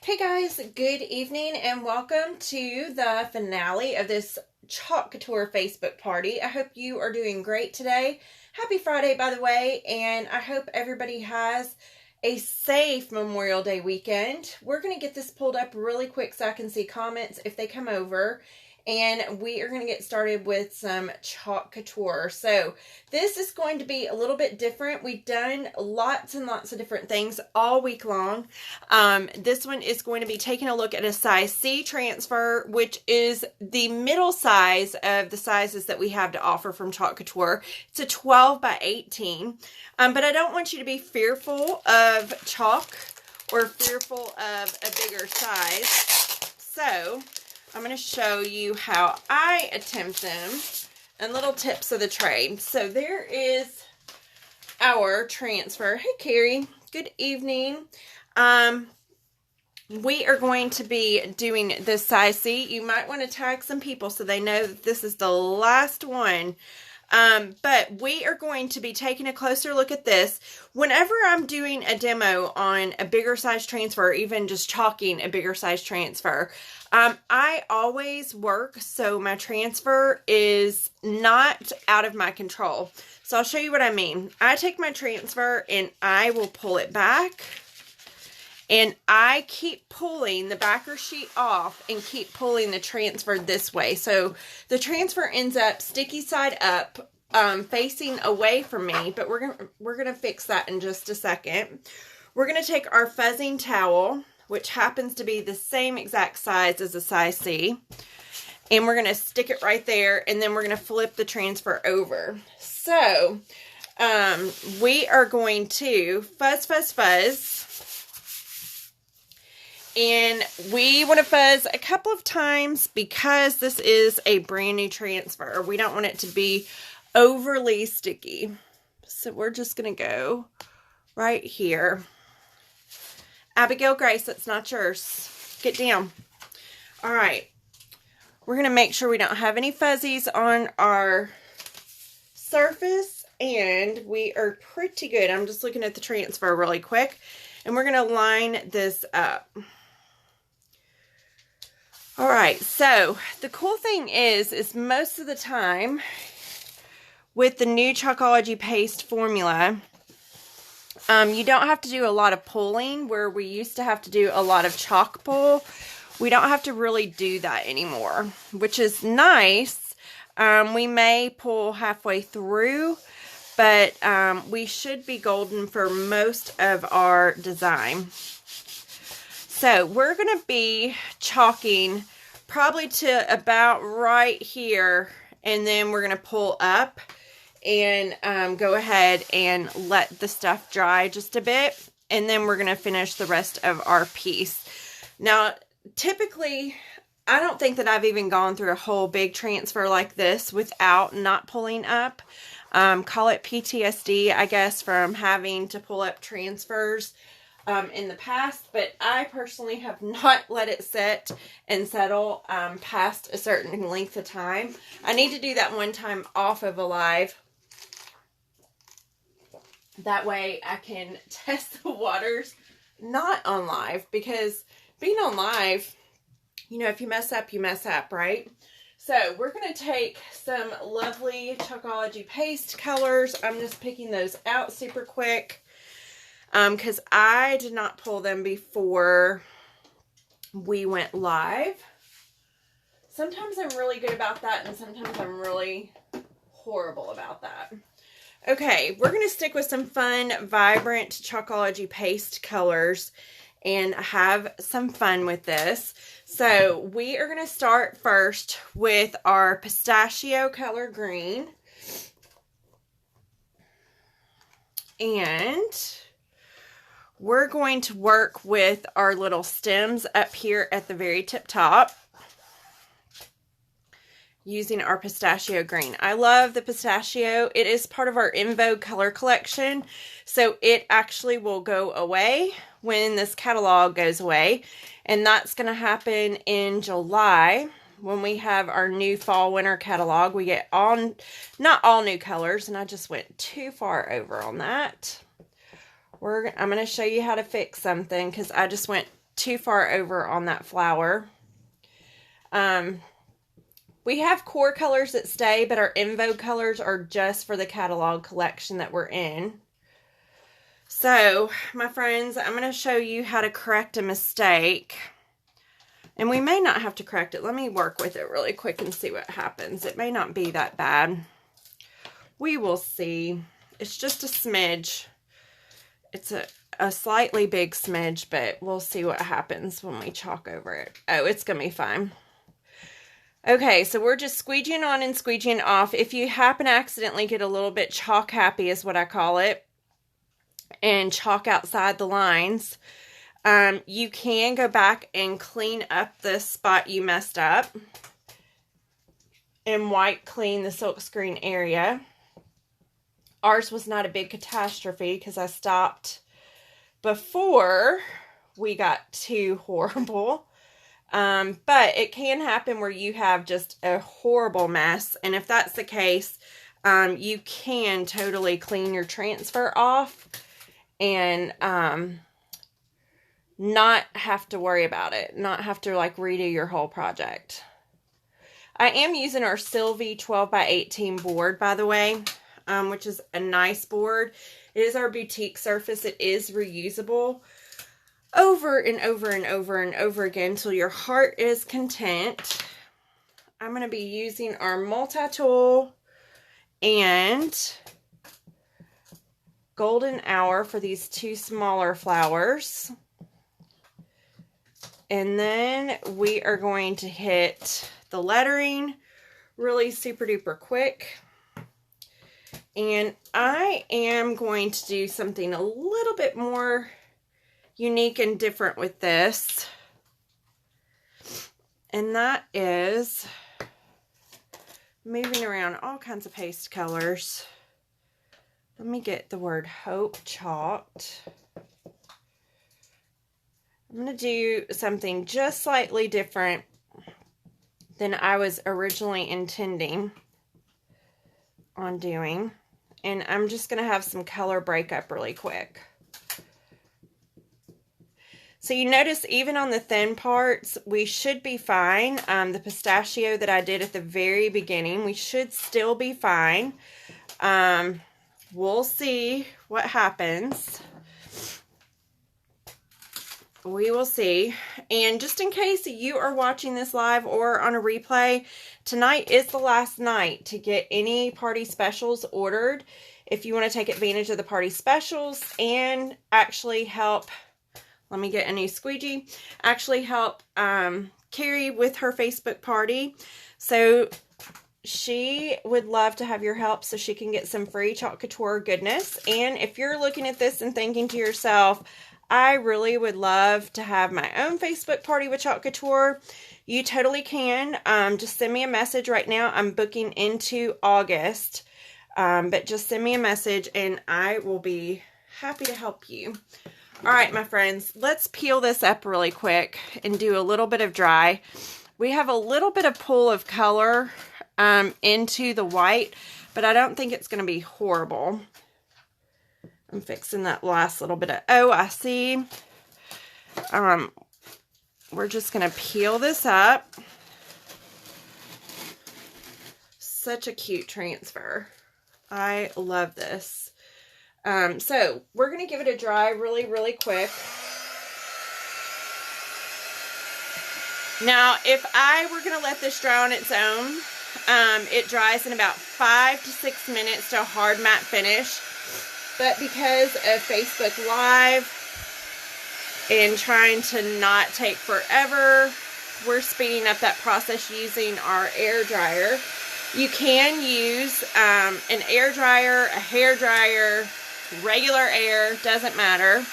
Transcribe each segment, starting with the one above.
Hey guys, good evening and welcome to the finale of this Chalk Couture Facebook party. I hope you are doing great today. Happy Friday, by the way, and I hope everybody has a safe Memorial Day weekend. We're going to get this pulled up really quick so I can see comments if they come over. And we are going to get started with some Chalk Couture. So this is going to be a little bit different. We've done lots and lots of different things all week long. This one is going to be taking a look at a size C transfer, which is the middle size of the sizes that we have to offer from Chalk Couture. It's a 12 by 18. But I don't want you to be fearful of chalk or fearful of a bigger size. So I'm going to show you how I attempt them and little tips of the trade. So there is our transfer. Hey, Carrie. Good evening. We are going to be doing this size C. You might want to tag some people so they know that this is the last one. But we are going to be taking a closer look at this. Whenever I'm doing a demo on a bigger size transfer, or even just chalking a bigger size transfer, I always work so my transfer is not out of my control. So I'll show you what I mean. I take my transfer and I will pull it back. And I keep pulling the backer sheet off and keep pulling the transfer this way. So the transfer ends up sticky side up, facing away from me. But we're gonna fix that in just a second. We're gonna take our fuzzing towel, which happens to be the same exact size as a size C, and we're gonna stick it right there. And then we're gonna flip the transfer over. So we are going to fuzz, fuzz, fuzz. And we want to fuzz a couple of times because this is a brand new transfer. We don't want it to be overly sticky. So we're just going to go right here. Abigail Grace, that's not yours. Get down. All right. We're going to make sure we don't have any fuzzies on our surface. And we are pretty good. I'm just looking at the transfer really quick. And we're going to line this up. All right, so the cool thing is most of the time with the new Chalkology paste formula, you don't have to do a lot of pulling where we used to have to do a lot of chalk pull. We don't have to really do that anymore, which is nice. We may pull halfway through, but we should be golden for most of our design. So we're going to be chalking probably to about right here, and then we're going to pull up and go ahead and let the stuff dry just a bit, and then we're going to finish the rest of our piece. Now, typically, I don't think that I've even gone through a whole big transfer like this without not pulling up. Call it PTSD, I guess, from having to pull up transfers in the past, but I personally have not let it sit and settle past a certain length of time. I need to do that one time off of a live. That way I can test the waters, not on live, because being on live, you know, if you mess up, you mess up, right? So we're going to take some lovely Chalkology paste colors. I'm just picking those out super quick. Because I did not pull them before we went live. Sometimes I'm really good about that, and sometimes I'm really horrible about that. Okay, we're going to stick with some fun, vibrant Chalkology paste colors and have some fun with this. So we are going to start first with our pistachio color green. And we're going to work with our little stems up here at the very tip top using our pistachio green. I love the pistachio. It is part of our In Vogue color collection, so it actually will go away when this catalog goes away, and that's going to happen in July when we have our new fall winter catalog. We get not all new colors, and I just went too far over on that. I'm going to show you how to fix something because I just went too far over on that flower. We have core colors that stay, but our in vogue colors are just for the catalog collection that we're in. So, my friends, I'm going to show you how to correct a mistake. And we may not have to correct it. Let me work with it really quick and see what happens. It may not be that bad. We will see. It's just a smidge. It's a slightly big smidge, but we'll see what happens when we chalk over it. Oh, it's going to be fine. Okay, so we're just squeegeeing on and squeegeeing off. If you happen to accidentally get a little bit chalk happy is what I call it, and chalk outside the lines, you can go back and clean up the spot you messed up and wipe clean the silkscreen area. Ours was not a big catastrophe because I stopped before we got too horrible. But it can happen where you have just a horrible mess. And if that's the case, you can totally clean your transfer off and not have to worry about it. Not have to like redo your whole project. I am using our Sylvie 12x18 board, by the way, which is a nice board. It is our boutique surface. It is reusable over and over and over and over again till your heart is content. I'm going to be using our multi-tool and golden hour for these two smaller flowers. And then we are going to hit the lettering really super duper quick. And I am going to do something a little bit more unique and different with this. And that is moving around all kinds of paste colors. Let me get the word hope chalked. I'm going to do something just slightly different than I was originally intending on doing. And I'm just going to have some color breakup really quick. So you notice even on the thin parts, we should be fine. The pistachio that I did at the very beginning, we should still be fine. We'll see what happens. We will see. And just in case you are watching this live or on a replay, tonight is the last night to get any party specials ordered. If you want to take advantage of the party specials and actually help, let me get a new squeegee, actually help Carrie with her Facebook party. So she would love to have your help so she can get some free Chalk Couture goodness. And if you're looking at this and thinking to yourself, I really would love to have my own Facebook party with Chalk Couture, you totally can. Just send me a message right now. I'm booking into August. But just send me a message and I will be happy to help you. All right, my friends, let's peel this up really quick and do a little bit of dry. We have a little bit of pull of color into the white, but I don't think it's going to be horrible. I'm fixing that last little bit of, oh, I see. We're just going to peel this up. Such a cute transfer. I love this. So we're going to give it a dry really, really quick. Now, if I were going to let this dry on its own, it dries in about 5 to 6 minutes to a hard matte finish. But because of Facebook Live and trying to not take forever, we're speeding up that process using our air dryer. You can use an air dryer, a hair dryer, regular air, doesn't matter.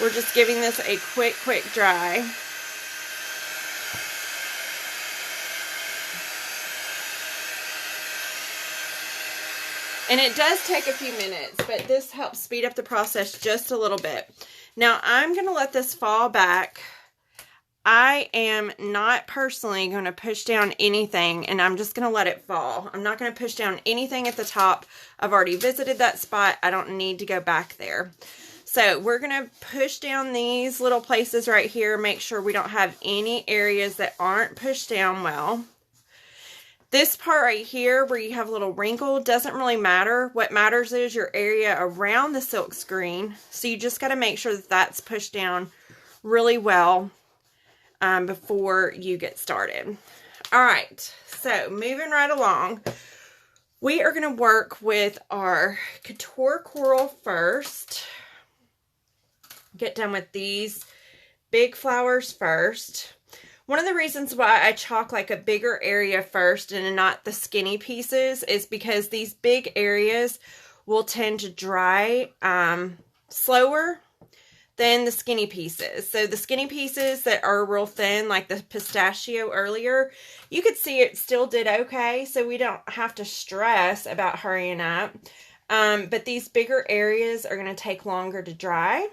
We're just giving this a quick dry. And it does take a few minutes, but this helps speed up the process just a little bit. Now, I'm going to let this fall back. I am not personally going to push down anything, and I'm just going to let it fall. I'm not going to push down anything at the top. I've already visited that spot. I don't need to go back there. So we're going to push down these little places right here. Make sure we don't have any areas that aren't pushed down well. This part right here where you have a little wrinkle doesn't really matter. What matters is your area around the silk screen. So you just got to make sure that that's pushed down really well before you get started. All right, so moving right along, we are going to work with our Couture Coral first. Get done with these big flowers first. One of the reasons why I chalk like a bigger area first and not the skinny pieces is because these big areas will tend to dry slower than the skinny pieces. So the skinny pieces that are real thin, like the pistachio earlier, you could see it still did okay, so we don't have to stress about hurrying up. But these bigger areas are going to take longer to dry.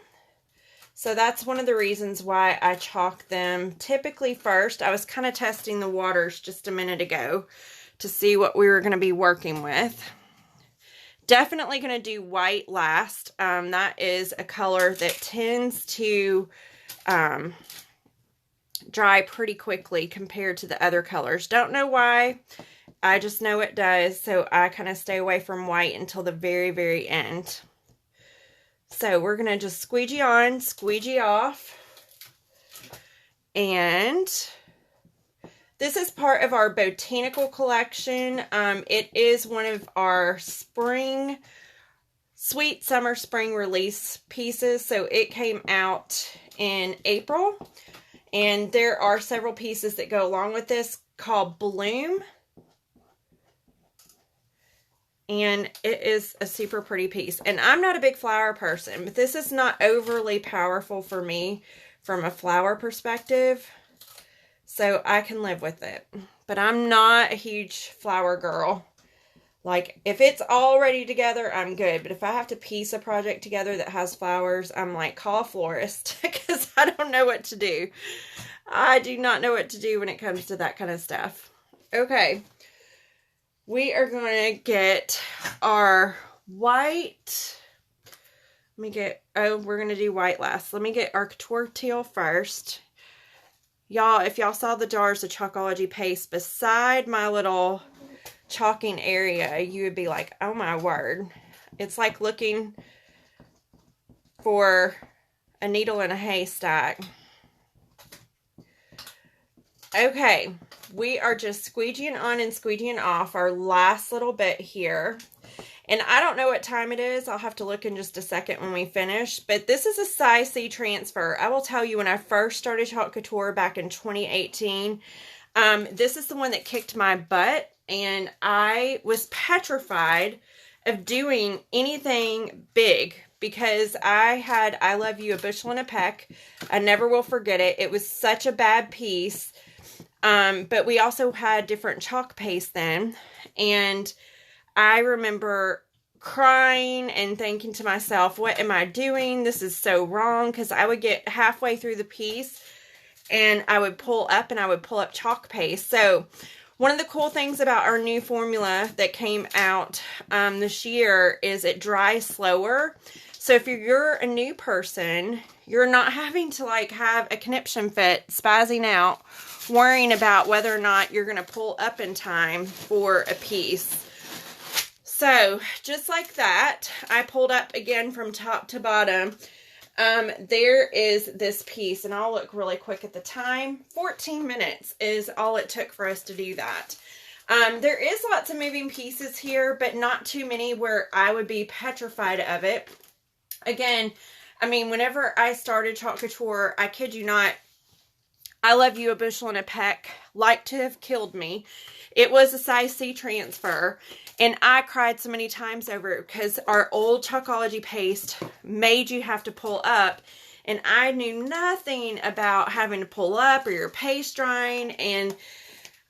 So that's one of the reasons why I chalk them typically first. I was kind of testing the waters just a minute ago to see what we were going to be working with. Definitely going to do white last. That is a color that tends to dry pretty quickly compared to the other colors. Don't know why. I just know it does. So I kind of stay away from white until the very, very end. So we're going to just squeegee on, squeegee off. And this is part of our botanical collection. It is one of our sweet summer spring release pieces. So it came out in April. And there are several pieces that go along with this called Bloom. And it is a super pretty piece. And I'm not a big flower person, but this is not overly powerful for me from a flower perspective. So I can live with it. But I'm not a huge flower girl. Like, if it's all ready together, I'm good. But if I have to piece a project together that has flowers, I'm like, call a florist. Because I don't know what to do. I do not know what to do when it comes to that kind of stuff. Okay. We are going to get our white. We're going to do white last. Let me get our Couture Teal first. Y'all, if y'all saw the jars of Chalkology paste beside my little chalking area, you would be like, oh my word. It's like looking for a needle in a haystack. Okay, we are just squeegeeing on and squeegeeing off our last little bit here. And I don't know what time it is. I'll have to look in just a second when we finish. But this is a size C transfer. I will tell you, when I first started Chalk Couture back in 2018, this is the one that kicked my butt. And I was petrified of doing anything big because I had I Love You, a Bushel and a Peck. I never will forget it. It was such a bad piece. But we also had different chalk paste then. And I remember crying and thinking to myself, what am I doing? This is so wrong. Because I would get halfway through the piece and I would pull up chalk paste. So one of the cool things about our new formula that came out this year is it dries slower. So if you're a new person, you're not having to like have a conniption fit, spazzing out, worrying about whether or not you're going to pull up in time for a piece. So just like that, I pulled up again from top to bottom. There is this piece, and I'll look really quick at the time. 14 minutes is all it took for us to do that. There is lots of moving pieces here, but not too many where I would be petrified of it. Again, I mean, whenever I started Chalk Couture, I kid you not, I Love You, a Bushel and a Peck like to have killed me. It was a size C transfer, and I cried so many times over it because our old Chalkology paste made you have to pull up, and I knew nothing about having to pull up or your paste drying, and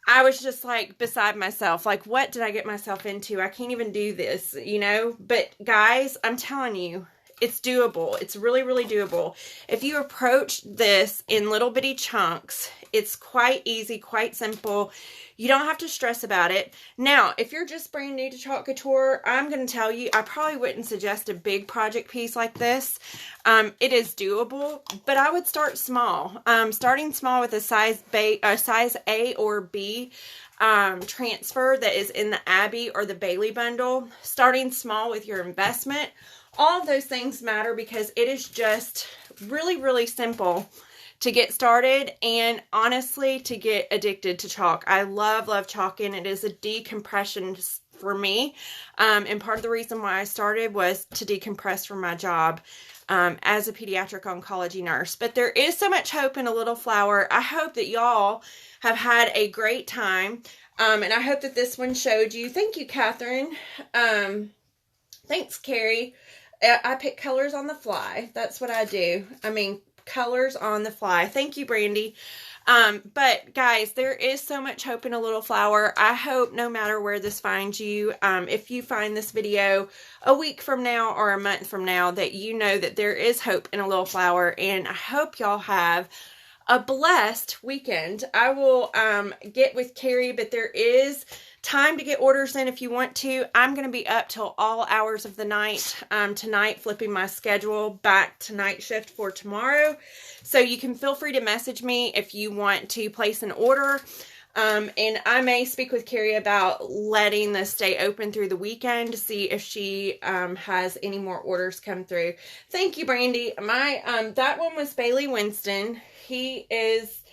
I was just like beside myself, like, what did I get myself into? I can't even do this, you know? But guys, I'm telling you, it's doable. It's really, really doable. If you approach this in little bitty chunks, it's quite easy, quite simple. You don't have to stress about it. Now, if you're just brand new to Chalk Couture, I'm going to tell you, I probably wouldn't suggest a big project piece like this. It is doable, but I would start small. Starting small with a size A or B transfer that is in the Abby or the Bailey bundle. Starting small with your investment. All of those things matter because it is just really, really simple to get started and honestly to get addicted to chalk. I love chalking. It is a decompression for me. And part of the reason why I started was to decompress from my job as a pediatric oncology nurse. But there is so much hope in a little flower. I hope that y'all have had a great time. And I hope that this one showed you. Thank you, Catherine. Thanks, Carrie. I pick colors on the fly. That's what I do. I mean, colors on the fly. Thank you, Brandy. But guys, there is so much hope in a little flower. I hope no matter where this finds you, if you find this video a week from now or a month from now, that you know that there is hope in a little flower. And I hope y'all have a blessed weekend. I will get with Carrie, but there is time to get orders in if you want to. I'm going to be up till all hours of the night tonight, flipping my schedule back to night shift for tomorrow. So you can feel free to message me if you want to place an order. And I may speak with Carrie about letting this stay open through the weekend to see if she has any more orders come through. Thank you, Brandy. That one was Bailey Winston. He is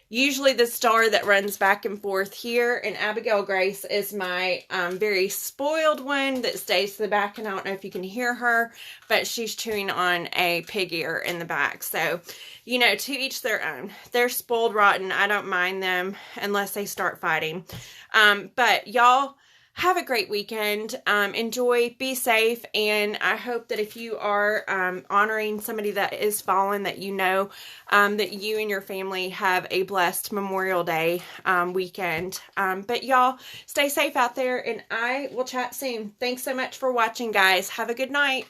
usually the star that runs back and forth here, and Abigail Grace is my very spoiled one that stays to the back, and I don't know if you can hear her, but she's chewing on a pig ear in the back. So, you know, to each their own. They're spoiled rotten. I don't mind them unless they start fighting. But y'all have a great weekend. Enjoy, be safe, and I hope that if you are honoring somebody that is fallen, that you know that you and your family have a blessed Memorial Day weekend. But y'all stay safe out there, and I will chat soon. Thanks so much for watching, guys. Have a good night.